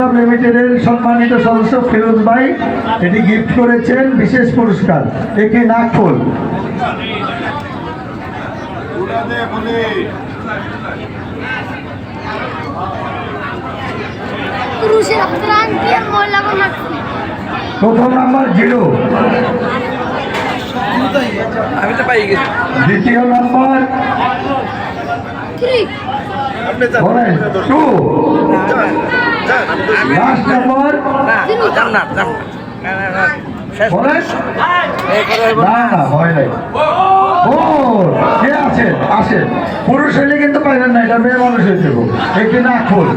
লিমিটেডের সম্মানিত সদস্য ফিরোজ ভাই এটি গিফট করেছেন বিশেষ পুরস্কার একটি নাকফুল। প্রথম নাম্বার 0, আমি তো পাই গেছি। দ্বিতীয় নাম্বার 2, লাস্ট নাম্বার কে আছেন আসেন, পুরুষ হইলে কিন্তু পাইবেন না, এটা মেয়ে মানুষ হয়েছে একটি নাকফুল।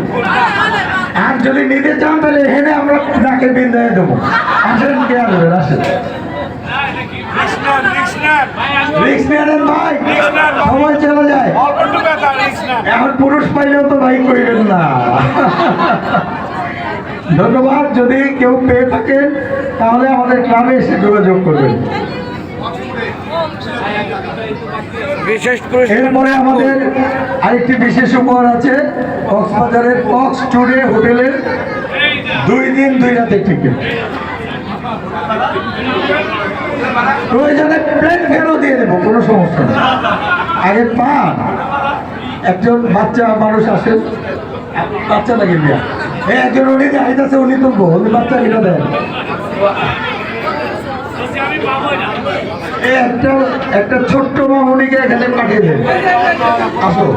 আর যদি নিতে চান তাহলে এখানে আমরা নাকে বিন্দায় দেবো। আসেন কে আসবেন, আসেন সবাই চলে যায়। এখন পুরুষ পাইলেও তো ভাই কইবেন না। ধন্যবাদ। যদি কেউ পেয়ে থাকেন তাহলে আমাদের ক্লাবে এসে যোগাযোগ করবেন। এরপরে আমাদের আরেকটি বিশেষ উপহার আছে, কক্সবাজারের কক্স ট্যুরে হোটেলের 2 দিন 2 রাতের টিকিট। প্রয়োজনে প্লেন ফেরও দিয়ে দেবো, কোনো সমস্যা নেই। আগে পান একজন বাচ্চা মানুষ আসেন, বাচ্চা লাগে বিয়া, একজন উনি আইতাছে, উনি তুলবো, উনি বাচ্চা কিনা দেন। একটা ছোট্ট মামুনিকে এখানে পাঠিয়ে দেন। আসো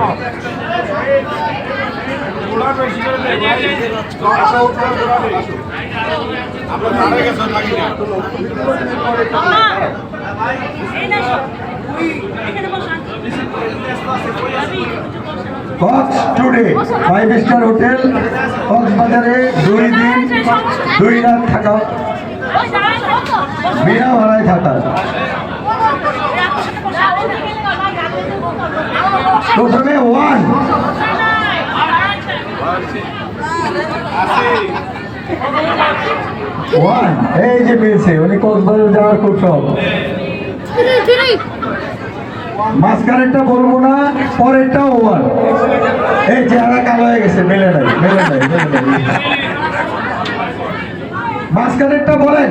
কক্স টুডে 5 স্টার হোটেল কক্সবাজারে 2 দিন 2 রাত থাকা, বিনা ভাড়ায় থাকা। প্রথমে 1 এই যে মিলছে, উনি কক্সবাজার যাওয়ার খুব শখ। মাঝখানেরটা বলবো না, পরেরটাও 1। এই চেহারা কালো হয়ে গেছে, মেলে নাই। মাঝখানেরটা বলেন,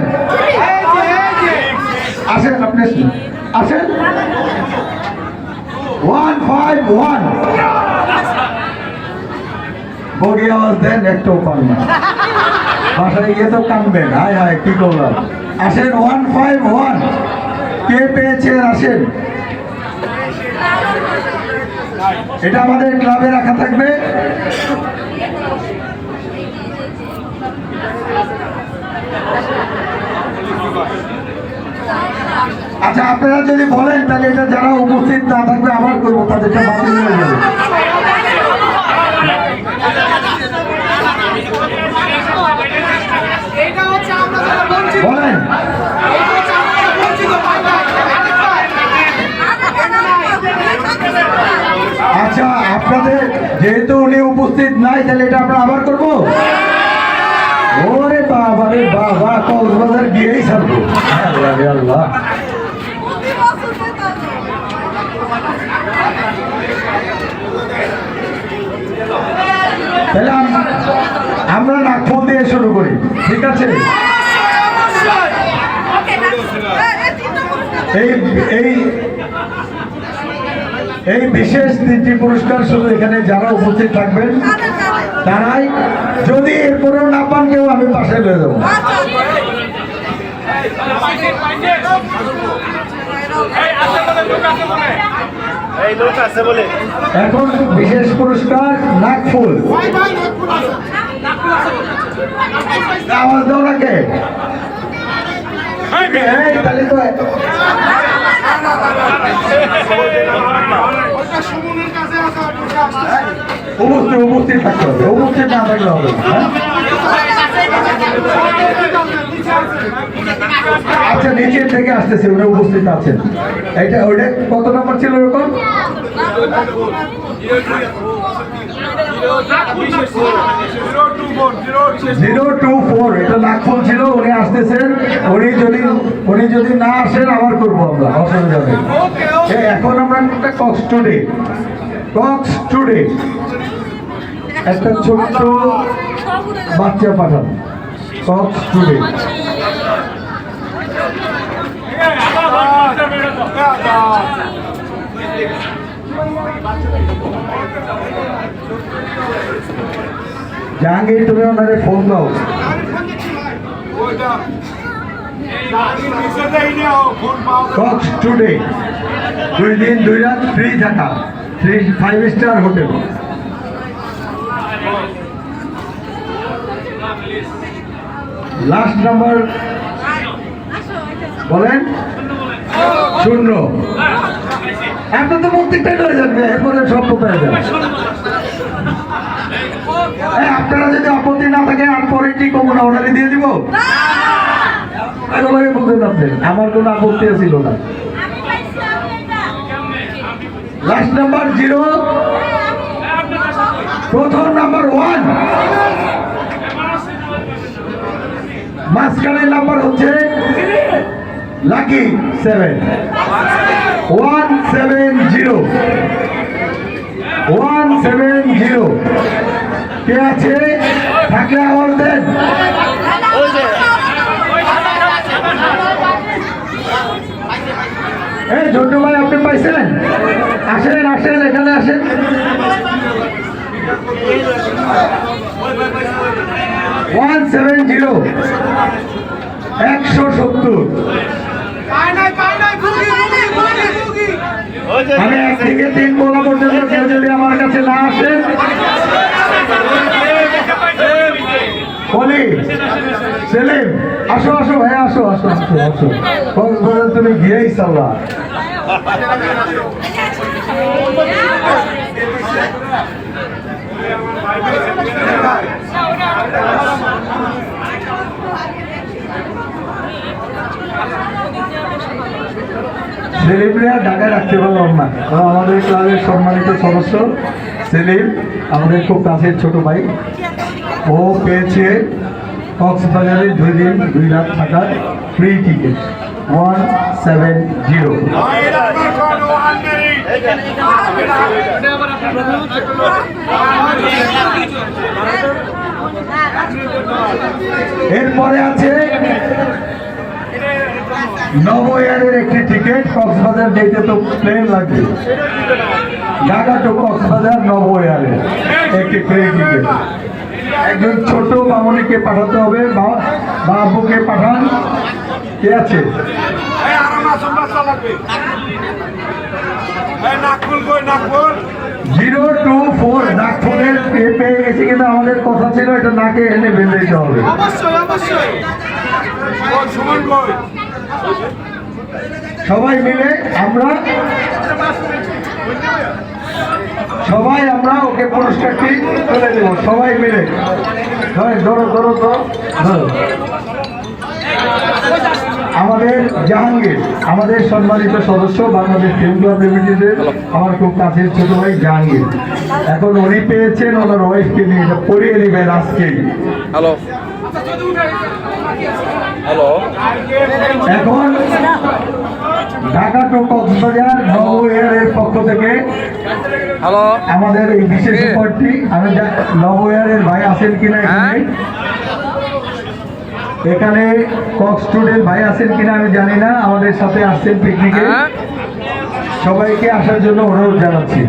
আসেন আপনি আসেন। 151 বডি আওয়াজ দেন, একটু পান না, বাসায় গিয়ে তো কানবেন, হায় হায় কি করলাম। আসেন 151 কে পেয়েছে, আসেন। এটা আমাদের ক্লাবে রাখা থাকবে। আচ্ছা আপনারা যদি বলেন তাহলে এটা যারা উপস্থিত না থাকবে আবার করবো, তাদেরটা বাতিল হয়ে যাবে। বলেন আচ্ছা আপনাদের যেহেতু উনি উপস্থিত নাই তাহলে এটা আমরা আবার করবো। ওরে বাবা রে বাবা, কক্সবাজার গিয়েই ছাড়বো। আল্লাহ তাহলে আমরা নাকফুল দিয়ে শুরু করি, ঠিক আছে? এই বিশেষ 3টি পুরস্কার শুধু এখানে যারা উপস্থিত থাকবেন তারাই, যদি এরপরেও না পান কেউ আমি পাশে লয়ে যাবো। এখন বিশেষ পুরস্কার নাকফুল। আওয়াজ দাও নাকে, তাহলে তো উপস্থিত থাকতে হবে, উপস্থিত না থাকলে হবে। আচ্ছা নিচের থেকে আসতেছে, ওরা উপস্থিত আছেন। এটা ওটা কত নম্বর ছিল এরকম? 024 এটা নাকফুল ছিল, উনি আসতেছেন। উনি যদি না আসেন আবার করবো আমরা, অসুবিধা নেই। এখন আমরা একটা কক্স টুডে একটা ছোট্ট বাচ্চা পাঠান কক্স টুডে। জাহাঙ্গীর তুমি ওনারে ফোন দাও। কক্স টুডে 2 দিন 2 রাত ফ্রি থাকা 5 স্টার হোটেল। লাস্ট নাম্বার বলেন 0। আপনার তো প্রত্যেকটাই হয়ে যাবে, এরপরে সব কোথায় যাবে। আপনারা যদি আপত্তি না থাকে আর পরে কি কমন অর্ডারে দিয়ে দিব, একেবারে বুঝলেন আপনি, আমার কোনো আপত্তি ছিল না। লাস্ট নাম্বার 0, প্রথম নাম্বার 1, মাঝখানের নাম্বার হচ্ছে লাকি 7 170 170। কে আছে থাকলে আওয়াজ দেন। এই ছোট ভাই আপনি পাইছেন? আসেন আসেন, এখানে আসেন। 170 170। আমি 1 থেকে 3 বলা পর্যন্ত কেউ যদি আমার কাছে না আসেন বলি, সেলিম আসো আসো ভাই, আসো আসো আসো আসো, কক্সবাজার তুমি গিয়েই চাল্লা। সেলিমরা ঢাকায় রাখতে পারলাম না, আমাদের ক্লাবের সম্মানিত সদস্য সেলিম আমাদের খুব কাছের ছোট ভাই, ও পেয়েছে কক্সবাজারে 2 দিন 2 রাত থাকার ফ্রি টিকিট 170। এরপরে আছে নবয়ারের একটি টিকিট, কক্সবাজার যেতে তো প্লেন লাগবে, ঢাকা টু কক্সবাজার নবয়ারের একটি ফ্রি টিকিট। একজন ছোট মামনিকে পাঠাতে হবে, বাবুকে পাঠান। কে আছে? 024 নাগপুরের পেয়ে গেছি, কিন্তু আমাদের কথা ছিল এটা নাকে এনে বেঁধে দিতে হবে। সবাই মিলে আমরা ওকে পুরস্কারটি তুলে দেব, সবাই মিলে। ধরো ধরো ধরো ধরো। আমাদের জাহাঙ্গীর, আমাদের সম্মানিত সদস্য বাংলাদেশ ফিল্ম ক্লাব লিমিটেডের আমার খুব কাছের ছোট ভাই জাহাঙ্গীর, এখন উনি পেয়েছেন ওনার ওয়াইফকে নিয়ে, এটা পড়িয়ে নেবেন আজকেই। হ্যালো হ্যালো, এখন ঢাকা টু কক্সবাজার নবয়ারের পক্ষ থেকে হ্যালো আমাদের এই বিশেষ উপহারটি, আমি নবয়ারের ভাই আছেন কিনা এখানে কক্স স্টুডেন্ট ভাই আছেন কিনা আমি জানি না, আমাদের সাথে আসছেন পিকনিকে, সবাইকে আসার জন্য অনুরোধ জানাচ্ছি।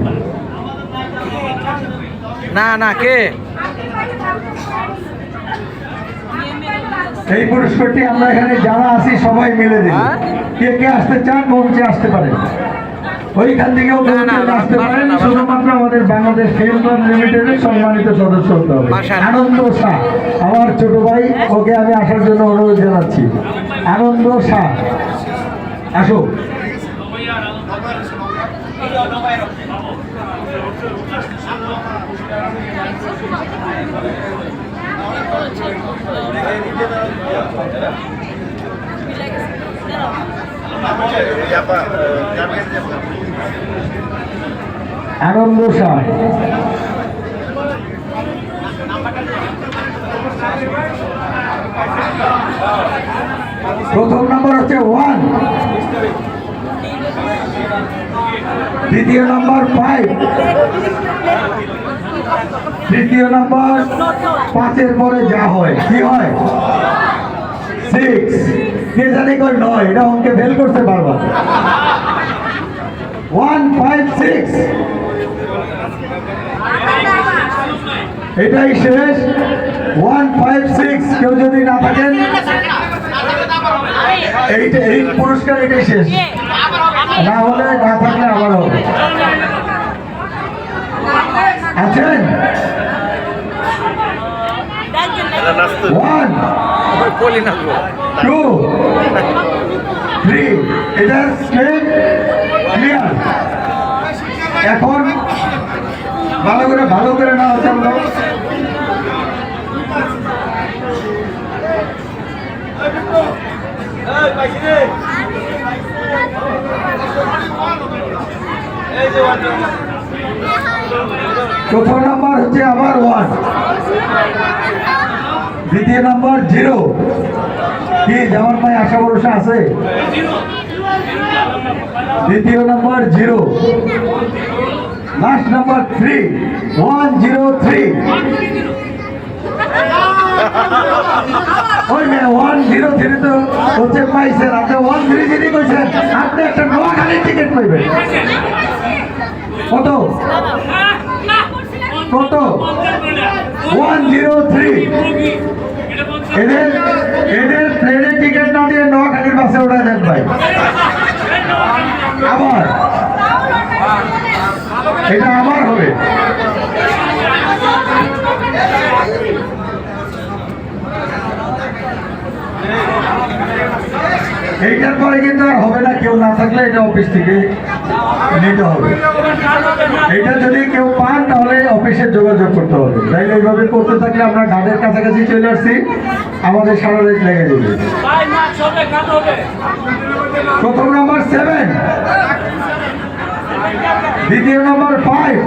না না কে এই পুরস্কারটি আমরা এখানে যারা আছি সবাই মিলে দেব। কে কে আসতে চান মঞ্চে আসতে পারেন, ওইখান থেকেও আসতে পারেন, শুধুমাত্র আমাদের বাংলাদেশ ফিল্ম ক্লাব লিমিটেডের সম্মানিত সদস্য হতে হবে। আনন্দ শাহ আমার ছোট ভাই, ওকে আমি আসার জন্য অনুরোধ জানাচ্ছি। আনন্দ শাহ আসো। আনন্দ শাহ প্রথম নম্বর হচ্ছে 1, দ্বিতীয় নম্বর 5, তৃতীয় নাম্বার 5-এর পরে যা হয় কি হয় 6 কে জানি কয় 9 এটা অঙ্কে ফেল করতে পারবা 156 এটাই শেষ 156 কেউ যদি না থাকেন এই পুরস্কার এটাই শেষ না হলে না থাকলে আবার হবে আছেন 1 বলি না গো। 2 3 এটা স্ট্রেট ক্লিয়ার এখন ভালো করে না হচ্ছে প্রথম নাম্বার হচ্ছে আবার 1 দ্বিতীয় নাম্বার 0 কি যেমন ভাই আশা ভরসা আছে দ্বিতীয় নাম্বার 0 লাস্ট নাম্বার 3 103 ওই মে 103 তো হচ্ছে পাইছেন আপনি 130 কইছেন আপনি একটা নোয়াখালী টিকিট পাইবেন কত কত 103 এদের ট্রেনের টিকিট না দিয়ে নোয়াখালীর বাসে ওঠা দেন ভাই আবার এটা আমার হবে এইটার পরে কিন্তু আর হবে না কেউ না থাকলে এটা অফিস থেকে নিতে হবে এটা যদি কেউ পান তাহলে অফিসে যোগাযোগ করতে হবে তাইলে এইভাবে করতে থাকলে আমরা ঘাটের কাছাকাছি চলে আসছি আমাদের সারা রেট লেগে যাবে প্রথম নাম্বার 7 দ্বিতীয় নাম্বার 5